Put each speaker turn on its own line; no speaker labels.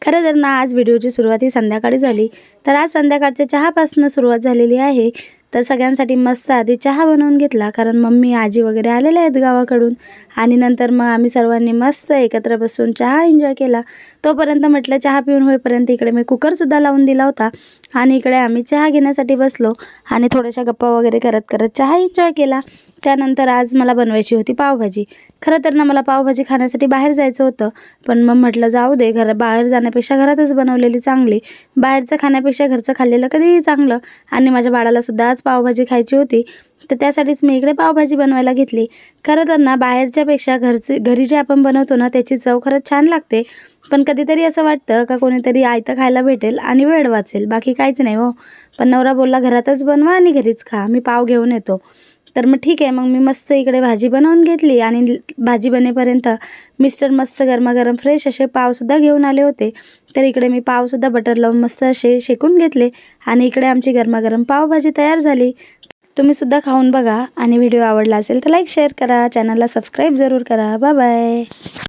खरं तर ना आज व्हिडिओची सुरुवात ही संध्याकाळी झाली. तर आज संध्याकाळच्या चहापासून सुरुवात झालेली आहे. तर सगळ्यांसाठी मस्त आधी चहा बनवून घेतला, कारण मम्मी आजी वगैरे आलेले आहेत गावाकडून. आणि नंतर मग आम्ही सर्वांनी मस्त एकत्र बसून चहा एन्जॉय केला. तोपर्यंत म्हटलं चहा पिऊन होईपर्यंत इकडे मी कुकरसुद्धा लावून दिला होता आणि इकडे आम्ही चहा घेण्यासाठी बसलो आणि थोड्याशा गप्पा वगैरे करत करत चहा एन्जॉय केला. त्यानंतर आज मला बनवायची होती पावभाजी. खरं तर ना मला पावभाजी खाण्यासाठी बाहेर जायचं होतं, पण मग म्हटलं जाऊ दे, बाहेर जाण्यापेक्षा घरातच बनवलेली चांगली. बाहेरचं खाण्यापेक्षा घरचं खाल्लेलं कधीही चांगलं. आणि माझ्या बाळालासुद्धा आज पावभाजी खायची होती, तर त्यासाठीच मी इकडे पावभाजी बनवायला घेतली. खरं तर ना बाहेरच्यापेक्षा घरी जे आपण बनवतो ना त्याची चव खरंच छान लागते. पण कधीतरी असं वाटतं का कोणीतरी आयतं खायला भेटेल आणि वेळ वाचेल, बाकी काहीच नाही हो. पण नवरा बोलला घरातच बनवा आणि घरीच खा, मी पाव घेऊन येतो. तर मग ठीक आहे, मग मी मस्त इकडे भाजी बनवून घेतली आणि भाजी बनेपर्यंत मिस्टर मस्त गरमागरम फ्रेश असे पावसुद्धा घेऊन आले होते. तर इकडे मी पावसुद्धा बटर लावून मस्त असे शेकून घेतले आणि इकडे आमची गरमागरम पावभाजी तयार झाली. तुम्हीसुद्धा खाऊन बघा आणि व्हिडिओ आवडला असेल तर लाईक शेअर करा, चॅनलला सबस्क्राईब जरूर करा. Bye bye.